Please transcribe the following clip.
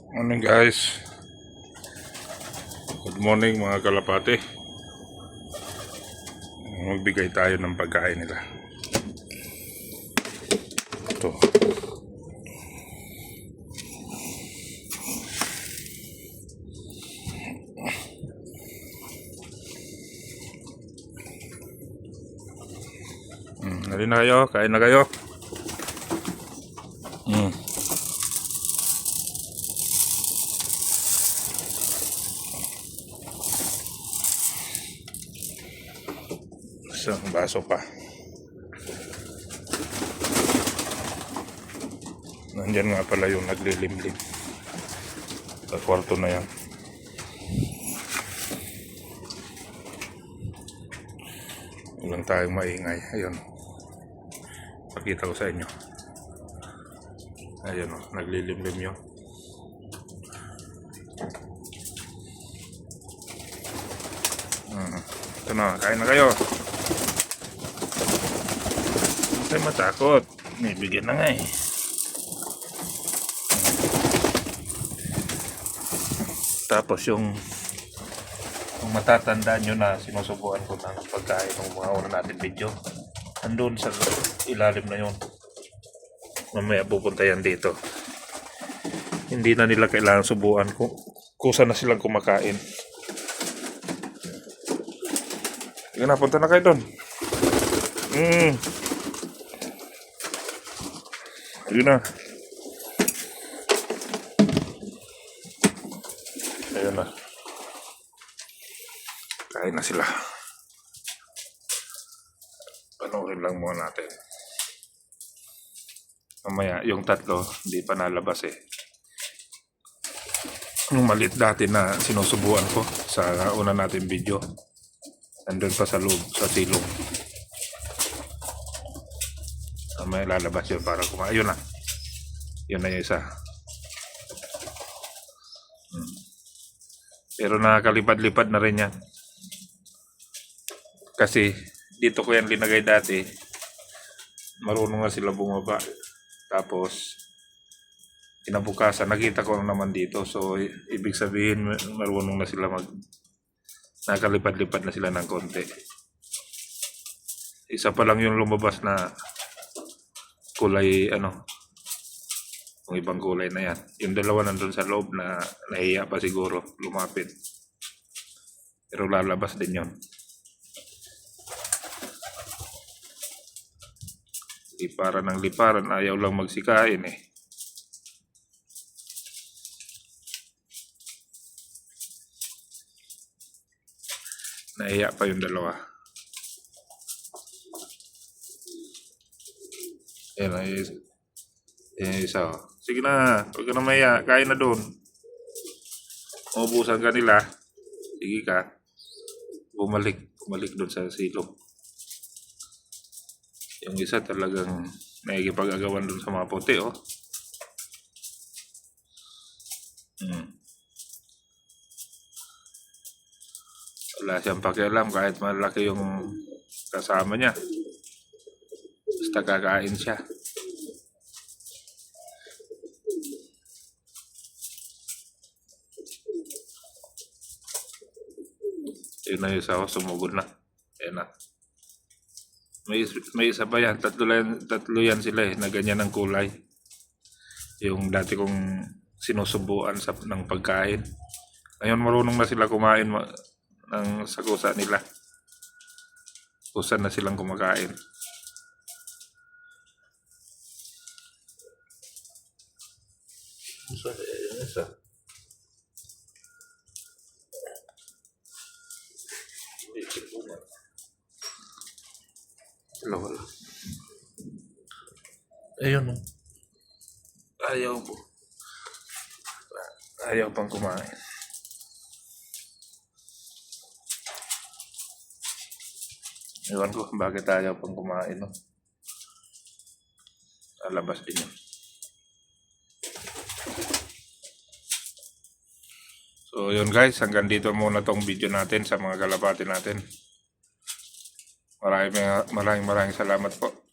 Morning guys. Good morning mga kalapate. Magbigay tayo ng pagkain nila. Ito. Halina na kayo, kain na kayo. Isang baso pa. Nandyan nga pala yung naglilimlim sa kwarto na yan. Walang tayong maingay. Ayun, pakita ko sa inyo. Ayun o, naglilimlim yun. Ito na, kain na kayo. Huwag tayo matakot. May bigyan na nga eh. Tapos yung matatandaan nyo na sinusubukan ko ng pagkain ng mga una natin video, andun sa ilalim na yun. Mamaya pupunta yan dito. Hindi na nila kailangan subukan kung kusa na silang kumakain. Sige na, punta na kayo doon. Sige na. Ayun na. Kain na sila. Panoorin lang muna natin. Mamaya, yung tatlo, hindi pa nalabas eh. Yung maliit dati na sinusubuan ko sa una natin video, nandun pa sa loob, sa silong. Mamaya lalabas yun para kumain. Ayun na. Yun na yung isa. Pero nakakalipad-lipad na rin yan. Kasi dito ko yan linagay dati. Marunong na sila bumaba. Tapos kinabukasan nakita ko naman dito. So ibig sabihin marunong na sila nakalipad-lipad na sila ng konti. Isa pa lang yung lumabas na kulay yung ibang kulay na yan. Yung dalawa nandun sa loob na nahiya pa siguro lumapit. Pero lalabas din yun. Liparan ng liparan, ayaw lang magsikain eh. Nahiya pa yung dalawa. Ayan na isa oh. Sige na, huwag ka na maya, kain na doon. Maubusan ka nila. Sige ka. Bumalik doon sa silong. Yung isa talagang nakikipag-agawan doon sa mga puti, oh. Wala siyang pakialam kahit malaki yung kasama niya. Basta kakain siya. Yun na yung isa, sumugod na. Ayan na. May isa pa yan. Tatlo yan sila eh, na ganyan ang kulay. Yung dati kong sinusubuan ng pagkain. Ngayon marunong na sila kumain ng sakusa nila. Kusa na silang kumakain. Isa. Wala. Ayun oh. Ayaw pang kumain. Ewan ko bakit ayaw pang kumain, no? Alabas din yun. So yun guys, hanggang dito muna tong video natin sa mga kalapati natin. Maraming salamat po.